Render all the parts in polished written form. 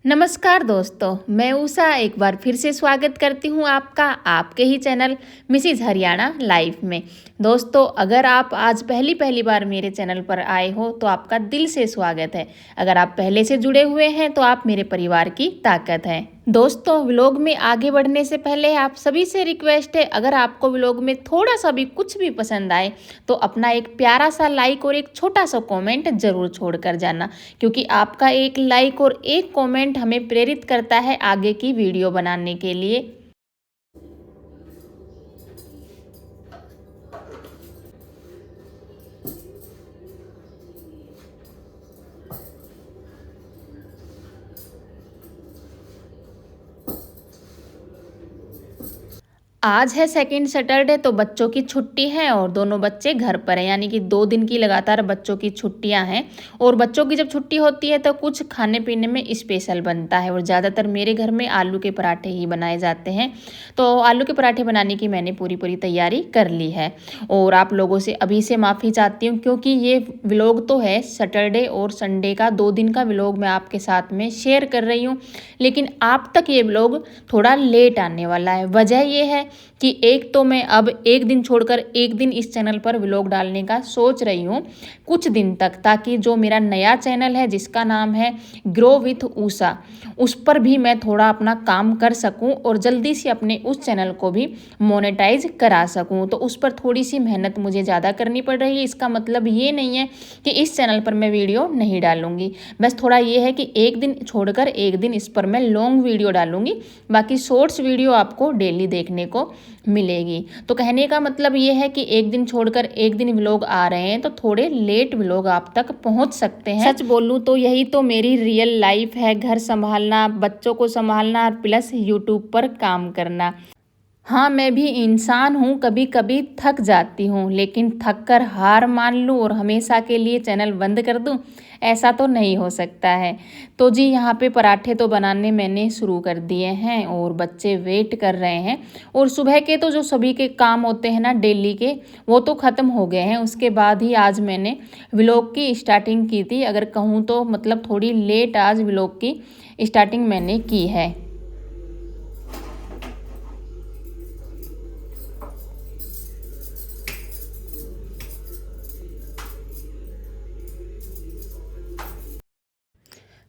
नमस्कार दोस्तों, मैं उषा एक बार फिर से स्वागत करती हूँ आपका आपके ही चैनल मिसिज हरियाणा लाइव में। दोस्तों, अगर आप आज पहली पहली बार मेरे चैनल पर आए हो तो आपका दिल से स्वागत है। अगर आप पहले से जुड़े हुए हैं तो आप मेरे परिवार की ताकत हैं। दोस्तों, व्लॉग में आगे बढ़ने से पहले आप सभी से रिक्वेस्ट है, अगर आपको व्लॉग में थोड़ा सा भी कुछ भी पसंद आए तो अपना एक प्यारा सा लाइक और एक छोटा सा कमेंट जरूर छोड़ कर जाना, क्योंकि आपका एक लाइक और एक कमेंट हमें प्रेरित करता है आगे की वीडियो बनाने के लिए। आज है सेकंड सैटरडे, तो बच्चों की छुट्टी है और दोनों बच्चे घर पर हैं, यानी कि 2 दिन की लगातार बच्चों की छुट्टियां हैं। और बच्चों की जब छुट्टी होती है तो कुछ खाने पीने में स्पेशल बनता है और ज़्यादातर मेरे घर में आलू के पराठे ही बनाए जाते हैं। तो आलू के पराठे बनाने की मैंने पूरी पूरी तैयारी कर ली है और आप लोगों से अभी से माफ़ी चाहती हूँ, क्योंकि ये व्लॉग तो है सैटरडे और संडे का 2 दिन का व्लॉग मैं आपके साथ में शेयर कर रही हूँ, लेकिन आप तक ये व्लॉग थोड़ा लेट आने वाला है। वजह ये है कि एक तो मैं अब एक दिन छोड़कर एक दिन इस चैनल पर व्लॉग डालने का सोच रही हूँ कुछ दिन तक, ताकि जो मेरा नया चैनल है जिसका नाम है ग्रो विथ उषा, उस पर भी मैं थोड़ा अपना काम कर सकूं और जल्दी से अपने उस चैनल को भी मोनेटाइज करा सकूं। तो उस पर थोड़ी सी मेहनत मुझे ज़्यादा करनी पड़ रही है। इसका मतलब ये नहीं है कि इस चैनल पर मैं वीडियो नहीं डालूंगी, बस थोड़ा ये है कि एक दिन छोड़कर एक दिन इस पर मैं लॉन्ग वीडियो डालूंगी, बाकी शॉर्ट्स वीडियो आपको डेली देखने को मिलेगी। तो कहने का मतलब ये है कि एक दिन छोड़कर एक दिन व्लॉग आ रहे हैं तो थोड़े लेट व्लॉग आप तक पहुंच सकते हैं। सच बोलूं तो यही तो मेरी रियल लाइफ है, घर संभालना, बच्चों को संभालना प्लस यूट्यूब पर काम करना। हाँ, मैं भी इंसान हूँ, कभी कभी थक जाती हूँ, लेकिन थक कर हार मान लूँ और हमेशा के लिए चैनल बंद कर दूँ, ऐसा तो नहीं हो सकता है। तो जी, यहाँ पे पराठे तो बनाने मैंने शुरू कर दिए हैं और बच्चे वेट कर रहे हैं। और सुबह के तो जो सभी के काम होते हैं ना डेली के, वो तो ख़त्म हो गए हैं। उसके बाद ही आज मैंने व्लॉग की स्टार्टिंग की थी, अगर कहूँ तो मतलब थोड़ी लेट आज व्लॉग की स्टार्टिंग मैंने की है।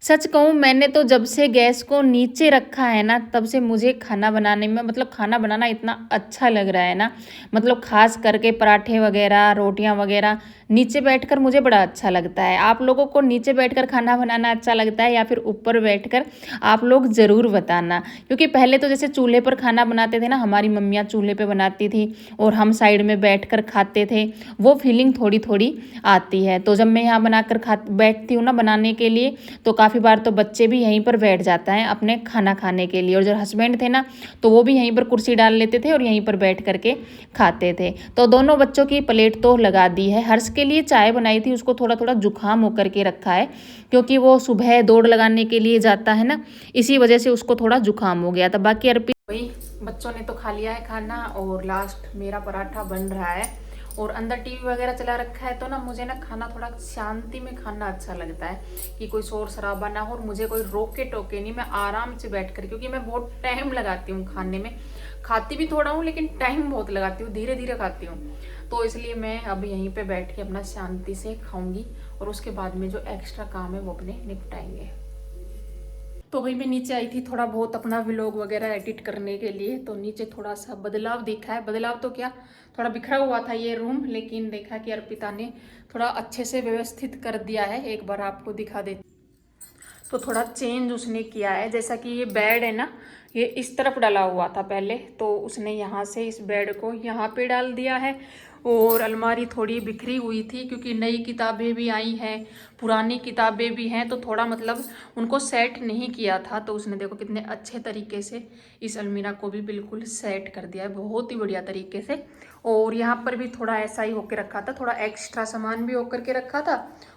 सच कहूँ, मैंने तो जब से गैस को नीचे रखा है ना, तब से मुझे खाना बनाने में मतलब खाना बनाना इतना अच्छा लग रहा है ना, मतलब खास करके पराठे वगैरह रोटियां वगैरह नीचे बैठकर मुझे बड़ा अच्छा लगता है। आप लोगों को नीचे बैठकर खाना बनाना अच्छा लगता है या फिर ऊपर बैठकर, आप लोग ज़रूर बताना। क्योंकि पहले तो जैसे चूल्हे पर खाना बनाते थे ना, हमारी मम्मियाँ चूल्हे पर बनाती थी और हम साइड में बैठकर खाते थे, वो फीलिंग थोड़ी थोड़ी आती है। तो जब मैं यहाँ बनाकर खा बैठती हूँ ना बनाने के लिए, तो काफ़ी बार तो बच्चे भी यहीं पर बैठ जाता है अपने खाना खाने के लिए, और जो हस्बैंड थे ना तो वो भी यहीं पर कुर्सी डाल लेते थे और यहीं पर बैठ करके खाते थे। तो दोनों बच्चों की प्लेट तो लगा दी है। हर्ष के लिए चाय बनाई थी, उसको थोड़ा थोड़ा जुकाम होकर के रखा है, क्योंकि वो सुबह दौड़ लगाने के लिए जाता है ना, इसी वजह से उसको थोड़ा जुकाम हो गया था। बाकी अर्पित वही बच्चों ने तो खा लिया है खाना और लास्ट मेरा पराठा बन रहा है और अंदर टीवी वगैरह चला रखा है। तो ना मुझे ना खाना थोड़ा शांति में खाना अच्छा लगता है, कि कोई शोर शराबा ना हो और मुझे कोई रोके टोके नहीं, मैं आराम से बैठ कर, क्योंकि मैं बहुत टाइम लगाती हूँ खाने में, खाती भी थोड़ा हूँ लेकिन टाइम बहुत लगाती हूँ, धीरे धीरे खाती हूँ। तो इसलिए मैं अब यहीं पे बैठ के अपना शांति से खाऊंगी और उसके बाद में जो एक्स्ट्रा काम है वो अपने निपटाएंगे। तो भाई मैं नीचे आई थी थोड़ा बहुत अपना व्लॉग वगैरह एडिट करने के लिए, तो नीचे थोड़ा सा बदलाव दिखा है। बदलाव तो क्या, थोड़ा बिखरा हुआ था ये रूम, लेकिन देखा कि अर्पिता ने थोड़ा अच्छे से व्यवस्थित कर दिया है। एक बार आपको दिखा देती, तो थोड़ा चेंज उसने किया है। जैसा कि ये बेड है ना, ये इस तरफ डाला हुआ था पहले, तो उसने यहाँ से इस बेड को यहाँ पे डाल दिया है। और अलमारी थोड़ी बिखरी हुई थी, क्योंकि नई किताबें भी आई हैं, पुरानी किताबें भी हैं, तो थोड़ा मतलब उनको सेट नहीं किया था। तो उसने देखो कितने अच्छे तरीके से इस अलमीरा को भी बिल्कुल सेट कर दिया है, बहुत ही बढ़िया तरीके से। और यहाँ पर भी थोड़ा ऐसा ही होकर रखा था, थोड़ा एक्स्ट्रा सामान भी होकर के रखा था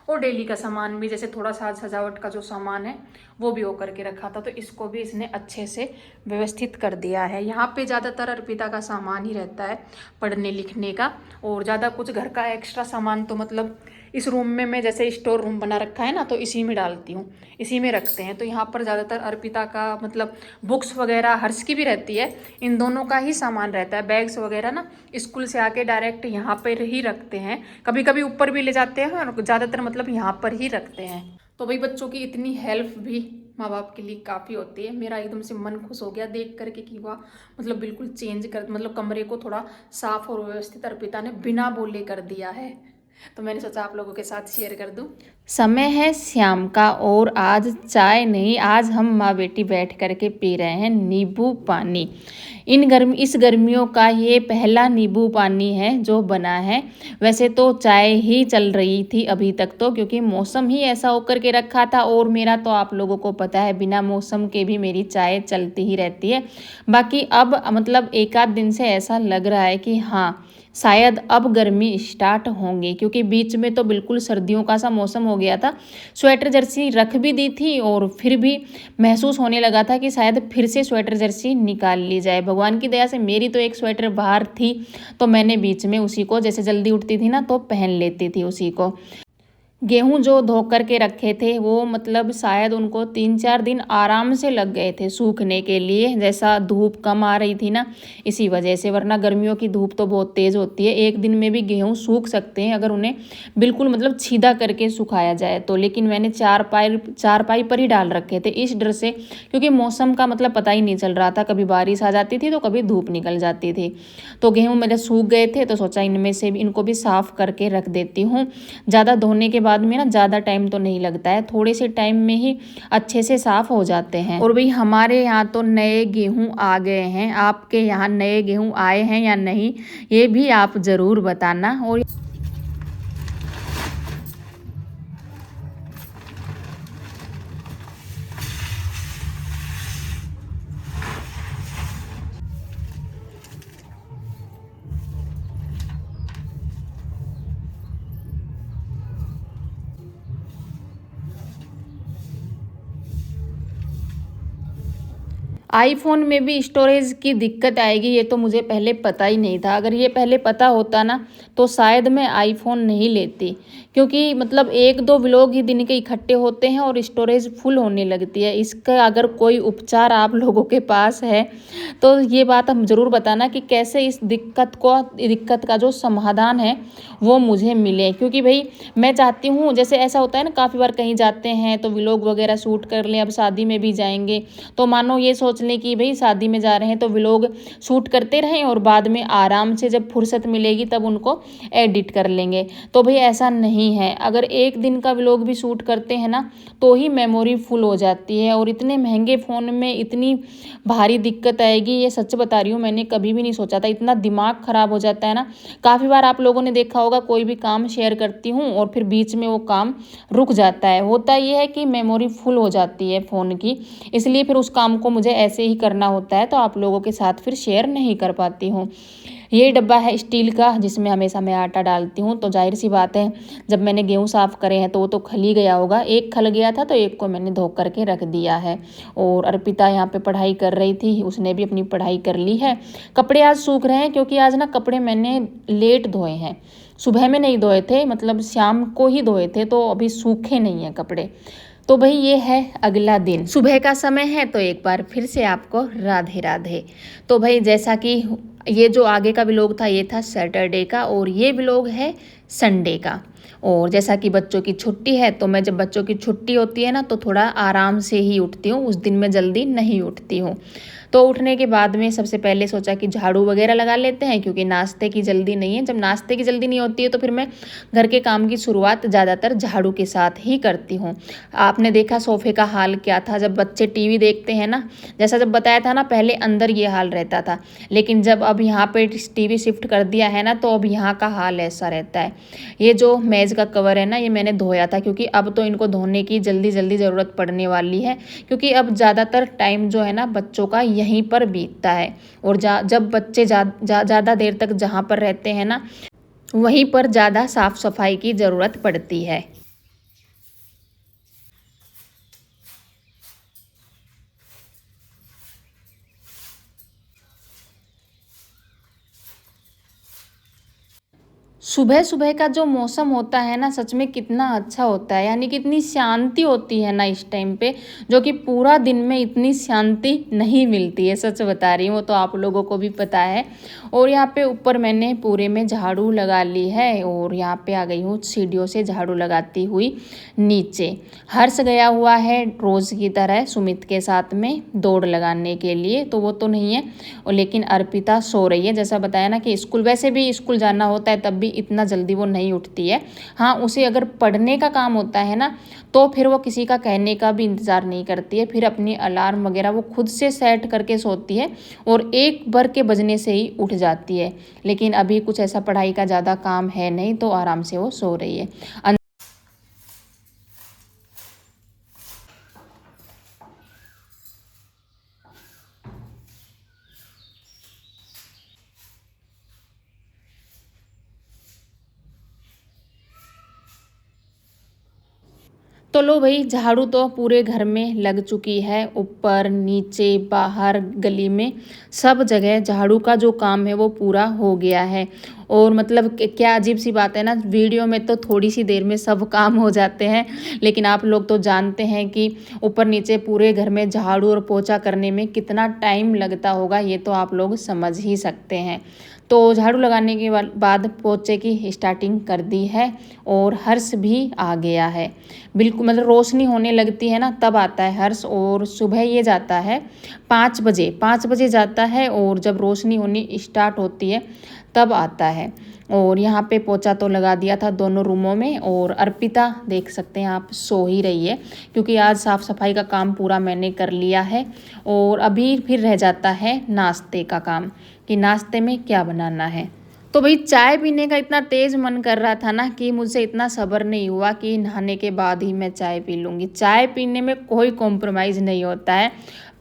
और डेली का सामान भी, जैसे थोड़ा सा सजावट का जो सामान है वो भी होकर के रखा था। तो इसको भी इसने अच्छे से व्यवस्थित कर दिया है। यहाँ पे ज़्यादातर अर्पिता का सामान ही रहता है पढ़ने लिखने का, और ज़्यादा कुछ घर का एक्स्ट्रा सामान तो मतलब इस रूम में मैं जैसे स्टोर रूम बना रखा है ना, तो इसी में डालती हूँ, इसी में रखते हैं। तो यहाँ पर ज़्यादातर अर्पिता का मतलब बुक्स वगैरह, हर्ष की भी रहती है, इन दोनों का ही सामान रहता है। बैग्स वगैरह ना स्कूल से आके डायरेक्ट यहाँ पर ही रखते हैं, कभी कभी ऊपर भी ले जाते हैं और ज़्यादातर मतलब यहाँ पर ही रखते हैं। तो भाई बच्चों की इतनी हेल्प भी माँ बाप के लिए काफ़ी होती है। मेरा एकदम से मन खुश हो गया देख करके कि वाह, मतलब बिल्कुल चेंज कर, मतलब कमरे को थोड़ा साफ और व्यवस्थित अर्पिता ने बिना बोले कर दिया है। तो मैंने सोचा आप लोगों के साथ शेयर कर दूं। समय है शाम का और आज चाय नहीं, आज हम माँ बेटी बैठ करके पी रहे हैं नींबू पानी। इस गर्मियों का ये पहला नींबू पानी है जो बना है। वैसे तो चाय ही चल रही थी अभी तक तो, क्योंकि मौसम ही ऐसा होकर के रखा था। और मेरा तो आप लोगों को पता है बिना मौसम के भी मेरी चाय चलती ही रहती है। बाकी अब मतलब एक आध दिन से ऐसा लग रहा है कि हाँ, शायद अब गर्मी स्टार्ट होंगी, क्योंकि बीच में तो बिल्कुल सर्दियों का सा मौसम हो गया था। स्वेटर जर्सी रख भी दी थी और फिर भी महसूस होने लगा था कि शायद फिर से स्वेटर जर्सी निकाल ली जाए। भगवान की दया से मेरी तो एक स्वेटर बाहर थी, तो मैंने बीच में उसी को, जैसे जल्दी उठती थी ना तो पहन लेती थी उसी को। गेहूं जो धो कर के रखे थे वो मतलब शायद उनको 3-4 दिन आराम से लग गए थे सूखने के लिए, जैसा धूप कम आ रही थी ना इसी वजह से। वरना गर्मियों की धूप तो बहुत तेज़ होती है, एक दिन में भी गेहूं सूख सकते हैं अगर उन्हें बिल्कुल मतलब छीदा करके सुखाया जाए तो। लेकिन मैंने चारपाई पर ही डाल रखे थे इस डर से, क्योंकि मौसम का मतलब पता ही नहीं चल रहा था, कभी बारिश आ जाती थी तो कभी धूप निकल जाती थी। तो गेहूँ मेरे सूख गए थे तो सोचा इनमें से भी इनको भी साफ़ करके रख देती हूँ। ज़्यादा धोने के बाद में ना ज़्यादा टाइम तो नहीं लगता है, थोड़े से टाइम में ही अच्छे से साफ़ हो जाते हैं। और भाई हमारे यहाँ तो नए गेहूँ आ गए हैं, आपके यहाँ नए गेहूँ आए हैं या नहीं ये भी आप ज़रूर बताना। और आईफोन में भी स्टोरेज की दिक्कत आएगी ये तो मुझे पहले पता ही नहीं था। अगर ये पहले पता होता ना तो शायद मैं आईफोन नहीं लेती, क्योंकि मतलब 1-2 व्लॉग ही दिन के इकट्ठे होते हैं और स्टोरेज फुल होने लगती है। इसका अगर कोई उपचार आप लोगों के पास है तो ये बात हम ज़रूर बताना कि कैसे इस दिक्कत का जो समाधान है वो मुझे मिले। क्योंकि भाई मैं चाहती हूँ, जैसे ऐसा होता है ना काफ़ी बार कहीं जाते हैं तो व्लॉग वगैरह शूट कर लें, अब शादी में भी जाएंगे तो मानो ये सोच लें कि भाई शादी में जा रहे हैं तो व्लॉग शूट करते रहें और बाद में आराम से जब फुर्सत मिलेगी तब उनको एडिट कर लेंगे। तो भाई ऐसा नहीं है, अगर एक दिन का व्लॉग भी शूट करते हैं ना तो ही मेमोरी फुल हो जाती है। और इतने महंगे फ़ोन में इतनी भारी दिक्कत आएगी, ये सच बता रही हूँ, मैंने कभी भी नहीं सोचा था। इतना दिमाग ख़राब हो जाता है ना। काफ़ी बार आप लोगों ने देखा होगा कोई भी काम शेयर करती हूँ और फिर बीच में वो काम रुक जाता है। होता ये है कि मेमोरी फुल हो जाती है फ़ोन की, इसलिए फिर उस काम को मुझे ऐसे ही करना होता है, तो आप लोगों के साथ फिर शेयर नहीं कर पाती हूँ। ये डब्बा है स्टील का जिसमें हमेशा मैं आटा डालती हूँ। तो जाहिर सी बात है जब मैंने गेहूँ साफ़ करे हैं तो वो तो खल ही गया होगा। एक खल गया था तो एक को मैंने धो करके रख दिया है। और अर्पिता यहाँ पे पढ़ाई कर रही थी, उसने भी अपनी पढ़ाई कर ली है। कपड़े आज सूख रहे हैं क्योंकि आज ना कपड़े मैंने लेट धोए हैं, सुबह में नहीं धोए थे, मतलब शाम को ही धोए थे, तो अभी सूखे नहीं हैं कपड़े। तो भाई ये है अगला दिन, सुबह का समय है। तो एक बार फिर से आपको राधे राधे। तो भाई जैसा कि ये जो आगे का व्लॉग था ये था सैटरडे का और ये व्लॉग है संडे का। और जैसा कि बच्चों की छुट्टी है तो मैं जब बच्चों की छुट्टी होती है ना तो थोड़ा आराम से ही उठती हूँ, उस दिन मैं जल्दी नहीं उठती हूँ। तो उठने के बाद में सबसे पहले सोचा कि झाड़ू वगैरह लगा लेते हैं, क्योंकि नाश्ते की जल्दी नहीं है। जब नाश्ते की जल्दी नहीं होती है तो फिर मैं घर के काम की शुरुआत ज़्यादातर झाड़ू के साथ ही करती हूँ। आपने देखा सोफ़े का हाल क्या था जब बच्चे टीवी देखते हैं ना, जैसा जब बताया था ना पहले अंदर ये हाल रहता था, लेकिन जब अब यहाँ पे टीवी शिफ्ट कर दिया है ना तो अब यहाँ का हाल ऐसा रहता है। ये जो मेज़ का कवर है ना ये मैंने धोया था, क्योंकि अब तो इनको धोने की जल्दी जल्दी ज़रूरत पड़ने वाली है, क्योंकि अब ज़्यादातर टाइम जो है ना बच्चों का यहीं पर बीतता है। और जब बच्चे ज़्यादा देर तक जहाँ पर रहते हैं ना वहीं पर ज़्यादा साफ़ सफाई की ज़रूरत पड़ती है। सुबह सुबह का जो मौसम होता है ना, सच में कितना अच्छा होता है, यानी कितनी शांति होती है ना इस टाइम पे, जो कि पूरा दिन में इतनी शांति नहीं मिलती है। सच बता रही हूँ, वो तो आप लोगों को भी पता है। और यहाँ पे ऊपर मैंने पूरे में झाड़ू लगा ली है और यहाँ पे आ गई हूँ सीढ़ियों से झाड़ू लगाती हुई नीचे। हर्ष गया हुआ है रोज़ की तरह सुमित के साथ में दौड़ लगाने के लिए, तो वो तो नहीं है। और लेकिन अर्पिता सो रही है, जैसा बताया ना कि स्कूल, वैसे भी स्कूल जाना होता है तब भी इतना जल्दी वो नहीं उठती है। हाँ, उसे अगर पढ़ने का काम होता है ना, तो फिर वो किसी का कहने का भी इंतज़ार नहीं करती है, फिर अपनी अलार्म वगैरह वो खुद से सेट करके सोती है और एक बार के बजने से ही उठ जाती है। लेकिन अभी कुछ ऐसा पढ़ाई का ज़्यादा काम है नहीं, तो आराम से वो सो रही है। तो लो भाई, झाड़ू तो पूरे घर में लग चुकी है, ऊपर नीचे बाहर गली में सब जगह झाड़ू का जो काम है वो पूरा हो गया है। और मतलब क्या अजीब सी बात है ना, वीडियो में तो थोड़ी सी देर में सब काम हो जाते हैं, लेकिन आप लोग तो जानते हैं कि ऊपर नीचे पूरे घर में झाड़ू और पोछा करने में कितना टाइम लगता होगा, ये तो आप लोग समझ ही सकते हैं। तो झाड़ू लगाने के बाद पोछे की स्टार्टिंग कर दी है और हर्ष भी आ गया है। बिल्कुल मतलब रोशनी होने लगती है ना, तब आता है हर्ष। और सुबह ये जाता है 5 बजे, 5 बजे जाता है और जब रोशनी होनी स्टार्ट होती है तब आता है। और यहाँ पे पोछा तो लगा दिया था दोनों रूमों में। और अर्पिता देख सकते हैं आप, सो ही रही है, क्योंकि आज साफ़ सफाई का काम पूरा मैंने कर लिया है। और अभी फिर रह जाता है नाश्ते का काम, कि नाश्ते में क्या बनाना है। तो भाई, चाय पीने का इतना तेज़ मन कर रहा था ना कि मुझसे इतना सब्र नहीं हुआ कि नहाने के बाद ही मैं चाय पी लूँगी। चाय पीने में कोई कॉम्प्रोमाइज़ नहीं होता है।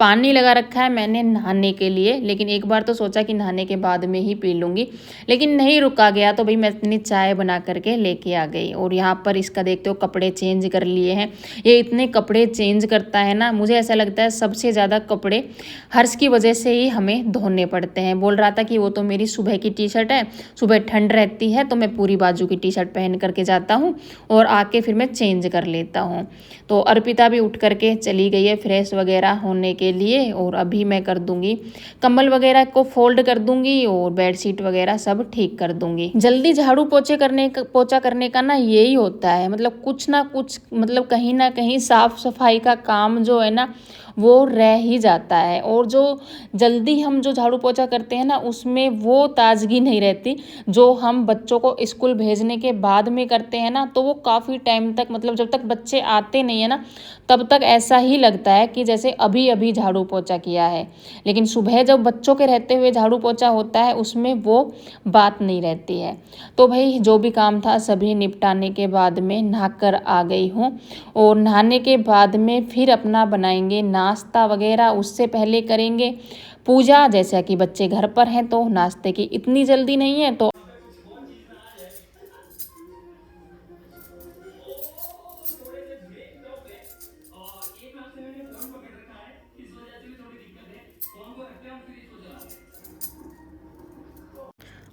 पानी लगा रखा है मैंने नहाने के लिए, लेकिन एक बार तो सोचा कि नहाने के बाद में ही पी लूँगी, लेकिन नहीं रुका गया, तो भाई मैं इतनी चाय बना करके लेके आ गई। और यहाँ पर इसका देखते हो कपड़े चेंज कर लिए हैं। ये इतने कपड़े चेंज करता है ना, मुझे ऐसा लगता है सबसे ज़्यादा कपड़े हर्ष की वजह से ही हमें धोने पड़ते हैं। बोल रहा था कि वो तो मेरी सुबह की टी शर्ट है, सुबह ठंड रहती है तो मैं पूरी बाजू की टी शर्ट पहन करके जाता हूँ और आके फिर मैं चेंज कर लेता हूँ। तो अर्पिता भी उठ करके चली गई है फ्रेश वगैरह होने के लिए। और अभी मैं कर दूंगी कंबल वगैरह को फोल्ड कर दूंगी और बेडशीट वगैरह सब ठीक कर दूंगी। जल्दी झाड़ू पोछा करने का ना यही होता है, मतलब कुछ ना कुछ, मतलब कहीं ना कहीं साफ सफाई का काम जो है ना वो रह ही जाता है। और जो जल्दी हम जो झाड़ू पोछा करते हैं ना, उसमें वो ताजगी नहीं रहती जो हम बच्चों को स्कूल भेजने के बाद में करते हैं ना। तो वो काफ़ी टाइम तक, मतलब जब तक बच्चे आते नहीं है ना, तब तक ऐसा ही लगता है कि जैसे अभी अभी झाड़ू पोछा किया है। लेकिन सुबह जब बच्चों के रहते हुए झाड़ू पोछा होता है, उसमें वो बात नहीं रहती है। तो भाई, जो भी काम था सभी निपटाने के बाद में नहाकर आ गई हूँ। और नहाने के बाद में फिर अपना बनाएंगे नाश्ता वगैरह, उससे पहले करेंगे पूजा। जैसा कि बच्चे घर पर हैं तो नाश्ते की इतनी जल्दी नहीं है, तो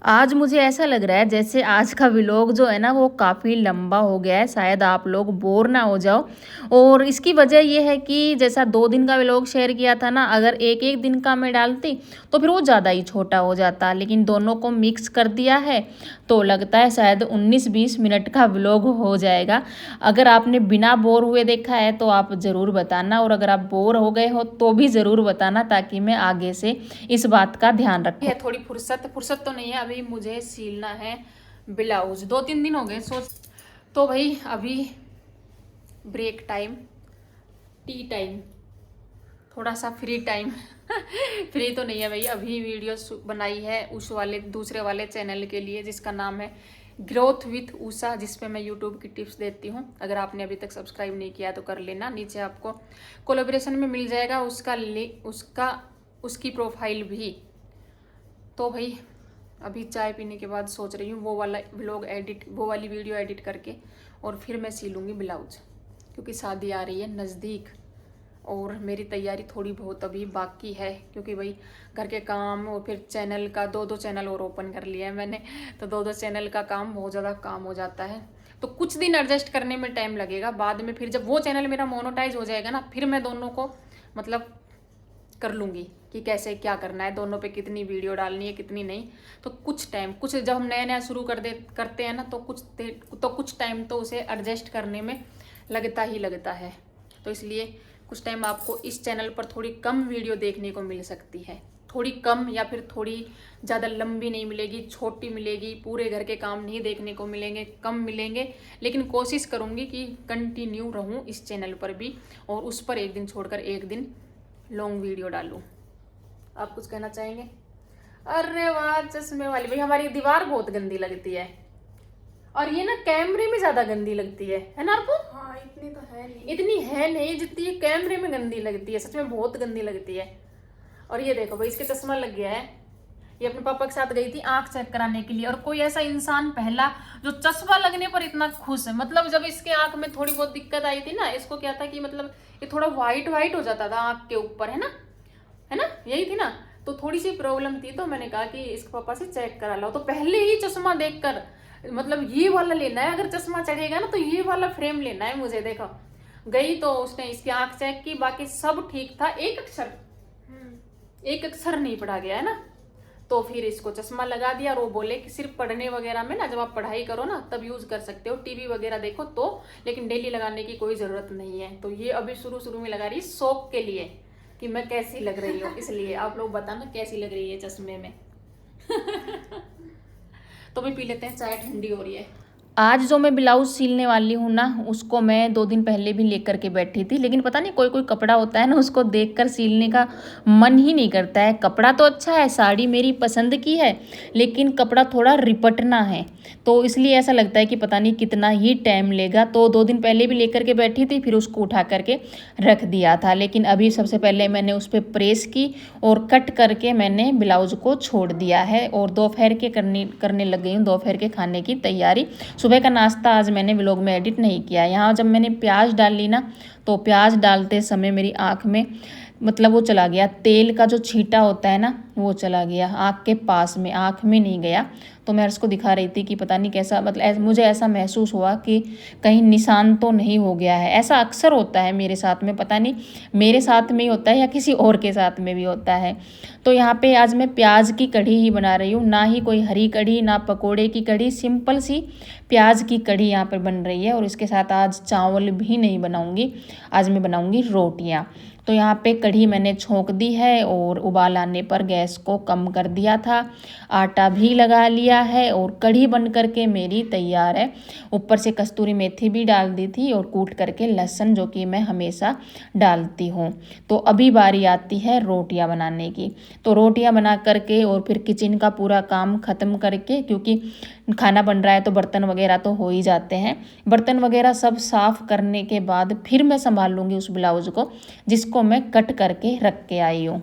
आज मुझे ऐसा लग रहा है जैसे आज का व्लॉग जो है ना वो काफ़ी लंबा हो गया है, शायद आप लोग बोर ना हो जाओ। और इसकी वजह यह है कि जैसा 2 दिन का व्लॉग शेयर किया था ना, अगर एक एक दिन का मैं डालती तो फिर वो ज़्यादा ही छोटा हो जाता, लेकिन दोनों को मिक्स कर दिया है तो लगता है शायद 19-20 मिनट का व्लॉग हो जाएगा। अगर आपने बिना बोर हुए देखा है तो आप ज़रूर बताना, और अगर आप बोर हो गए हो तो भी ज़रूर बताना, ताकि मैं आगे से इस बात का ध्यान रखूँ। थोड़ी फुर्सत फुर्सत तो नहीं है, अभी मुझे सिलना है ब्लाउज, 2-3 दिन हो गए सोच। तो भाई अभी ब्रेक टाइम, टी टाइम, थोड़ा सा फ्री टाइम फ्री तो नहीं है भाई, अभी वीडियो बनाई है उस वाले दूसरे वाले चैनल के लिए जिसका नाम है ग्रोथ विथ उषा, जिसपे मैं यूट्यूब की टिप्स देती हूँ। अगर आपने अभी तक सब्सक्राइब नहीं किया तो कर लेना, नीचे आपको कोलैबोरेशन में मिल जाएगा उसकी प्रोफाइल भी। तो भाई अभी चाय पीने के बाद सोच रही हूँ वो वाली वीडियो एडिट करके और फिर मैं सिलूँगी ब्लाउज, क्योंकि शादी आ रही है नज़दीक और मेरी तैयारी थोड़ी बहुत अभी बाकी है, क्योंकि भाई घर के काम और फिर चैनल का 2 चैनल और ओपन कर लिया है मैंने, तो 2 चैनल का काम बहुत ज़्यादा काम हो जाता है। तो कुछ दिन एडजस्ट करने में टाइम लगेगा, बाद में फिर जब वो चैनल मेरा मोनेटाइज हो जाएगा ना, फिर मैं दोनों को मतलब कर लूँगी कि कैसे क्या करना है, दोनों पे कितनी वीडियो डालनी है कितनी नहीं। तो कुछ टाइम, कुछ जब हम नया नया शुरू करते हैं ना, तो कुछ टाइम तो उसे एडजस्ट करने में लगता ही लगता है। तो इसलिए कुछ टाइम आपको इस चैनल पर थोड़ी कम वीडियो देखने को मिल सकती है, थोड़ी कम या फिर थोड़ी ज़्यादा लंबी नहीं मिलेगी, छोटी मिलेगी, पूरे घर के काम नहीं देखने को मिलेंगे, कम मिलेंगे। लेकिन कोशिश करूँगी कि कंटिन्यू रहूँ इस चैनल पर भी, और उस पर एक दिन छोड़कर एक दिन लॉन्ग वीडियो डालूँ। आप कुछ कहना चाहेंगे? अरे वाह, चश्मे वाली भाई हमारी दीवार बहुत गंदी लगती है, और ये ना कैमरे में ज्यादा गंदी लगती है ना आपको? हाँ, इतनी तो है नहीं, इतनी है नहीं जितनी ये कैमरे में गंदी लगती है, सच में बहुत गंदी लगती है। और ये देखो भाई, इसके चश्मा लग गया है। ये अपने पापा के साथ गई थी आंख चेक कराने के लिए, और कोई ऐसा इंसान पहला जो चश्मा लगने पर इतना खुश है। मतलब जब इसके आंख में थोड़ी बहुत दिक्कत आई थी ना, इसको क्या था कि मतलब ये थोड़ा व्हाइट व्हाइट हो जाता था आंख के ऊपर, है ना, यही थी ना, तो थोड़ी सी प्रॉब्लम थी। तो मैंने कहा कि इसके पापा से चेक करा लो, तो पहले ही चश्मा देखकर मतलब ये वाला लेना है, अगर चश्मा चढ़ेगा ना तो ये वाला फ्रेम लेना है मुझे। देखो गई तो उसने इसकी आंख चेक की, बाकी सब ठीक था, एक अक्षर नहीं पढ़ा गया है ना। तो फिर इसको चश्मा लगा दिया, और वो बोले कि सिर्फ पढ़ने वगैरह में ना, जब आप पढ़ाई करो ना तब यूज कर सकते हो, टीवी वगैरह देखो तो, लेकिन डेली लगाने की कोई जरूरत नहीं है। तो ये अभी शुरू शुरू में लगा रही है शौक के लिए कि मैं कैसी लग रही हूँ, इसलिए आप लोग बताना कैसी लग रही है चश्मे में। तो भी पी लेते हैं चाय, ठंडी हो रही है। आज जो मैं ब्लाउज सिलने वाली हूँ ना, उसको मैं 2 दिन पहले भी लेकर के बैठी थी, लेकिन पता नहीं कोई कोई कपड़ा होता है ना, उसको देखकर सिलने का मन ही नहीं करता है। कपड़ा तो अच्छा है, साड़ी मेरी पसंद की है, लेकिन कपड़ा थोड़ा रिपटना है, तो इसलिए ऐसा लगता है कि पता नहीं कितना ही टाइम लेगा। तो 2 दिन पहले भी लेकर के बैठी थी, फिर उसको उठा करके रख दिया था। लेकिन अभी सबसे पहले मैंने उस पर प्रेस की और कट करके मैंने ब्लाउज को छोड़ दिया है, और दोपहर के करने लग गई हूँ, दोपहर के खाने की तैयारी। सुबह का नाश्ता आज मैंने व्लॉग में एडिट नहीं किया। यहाँ जब मैंने प्याज डाल ली ना, तो प्याज डालते समय मेरी आँख में मतलब वो चला गया, तेल का जो छींटा होता है ना, वो चला गया आँख के पास में, आँख में नहीं गया। तो मैं उसको दिखा रही थी कि पता नहीं कैसा, मतलब मुझे ऐसा महसूस हुआ कि कहीं निशान तो नहीं हो गया है। ऐसा अक्सर होता है मेरे साथ में, पता नहीं मेरे साथ में ही होता है या किसी और के साथ में भी होता है। तो यहाँ पे आज मैं प्याज की कढ़ी ही बना रही हूँ, ना ही कोई हरी कढ़ी ना पकोड़े की कढ़ी, सिंपल सी प्याज की कढ़ी यहाँ पर बन रही है। और इसके साथ आज चावल भी नहीं बनाऊँगी, आज मैं बनाऊँगी रोटियाँ। तो यहाँ पे कढ़ी मैंने छोंक दी है, और उबाल आने पर गैस को कम कर दिया था, आटा भी लगा लिया है, और कढ़ी बन करके मेरी तैयार है। ऊपर से कस्तूरी मेथी भी डाल दी थी, और कूट करके लहसुन, जो कि मैं हमेशा डालती हूँ। तो अभी बारी आती है रोटियाँ बनाने की। तो रोटियाँ बना करके और फिर किचन का पूरा काम ख़त्म करके, क्योंकि खाना बन रहा है तो बर्तन वगैरह तो हो ही जाते हैं, बर्तन वगैरह सब साफ़ करने के बाद फिर मैं संभाल लूँगी उस ब्लाउज को, जिसको मैं कट करके रख के आई हूँ।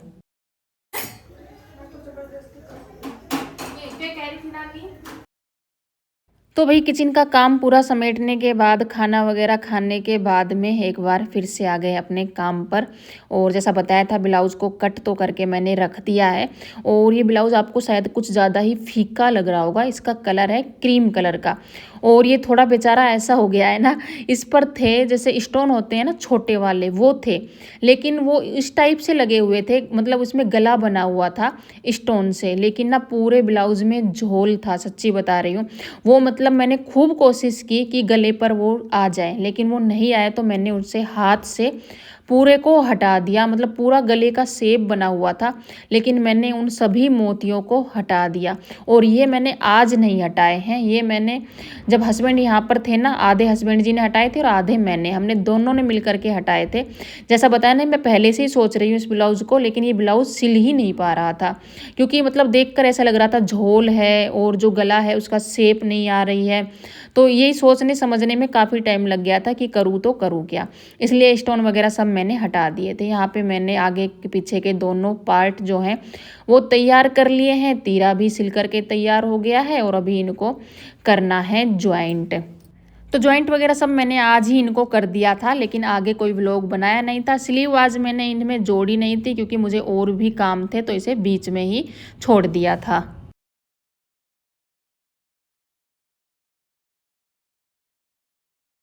तो भाई किचन का काम पूरा समेटने के बाद, खाना वगैरह खाने के बाद में एक बार फिर से आ गए अपने काम पर। और जैसा बताया था, ब्लाउज़ को कट तो करके मैंने रख दिया है। और ये ब्लाउज़ आपको शायद कुछ ज़्यादा ही फीका लग रहा होगा, इसका कलर है क्रीम कलर का। और ये थोड़ा बेचारा ऐसा हो गया है ना, इस पर थे जैसे स्टोन होते हैं ना छोटे वाले, वो थे, लेकिन वो इस टाइप से लगे हुए थे, मतलब उसमें गला बना हुआ था स्टोन से, लेकिन ना पूरे ब्लाउज़ में झोल था, सच्ची बता रही हूँ। वो मतलब मैंने खूब कोशिश की कि गले पर वो आ जाए, लेकिन वो नहीं आया। तो मैंने उनसे हाथ से पूरे को हटा दिया, मतलब पूरा गले का शेप बना हुआ था, लेकिन मैंने उन सभी मोतियों को हटा दिया। और ये मैंने आज नहीं हटाए हैं, ये मैंने जब हस्बैंड यहाँ पर थे ना, आधे हस्बैंड जी ने हटाए थे और आधे मैंने, हमने दोनों ने मिल करके हटाए थे। जैसा बताया ना, मैं पहले से ही सोच रही हूँ इस ब्लाउज़ को, लेकिन ये ब्लाउज़ सिल ही नहीं पा रहा था, क्योंकि मतलब देख कर ऐसा लग रहा था झोल है, और जो गला है उसका शेप नहीं आ रही है। तो यही सोचने समझने में काफ़ी टाइम लग गया था कि करूँ तो करूँ क्या, इसलिए स्टोन वगैरह सब मैंने हटा दिए थे। यहाँ पे मैंने आगे के पीछे के दोनों पार्ट जो हैं वो तैयार कर लिए हैं, तीरा भी सिल करके तैयार हो गया है, और अभी इनको करना है ज्वाइंट। तो जॉइंट वगैरह सब मैंने आज ही इनको कर दिया था, लेकिन आगे कोई व्लॉग बनाया नहीं था। स्लीव आज मैंने इनमें जोड़ी नहीं थी क्योंकि मुझे और भी काम थे, तो इसे बीच में ही छोड़ दिया था।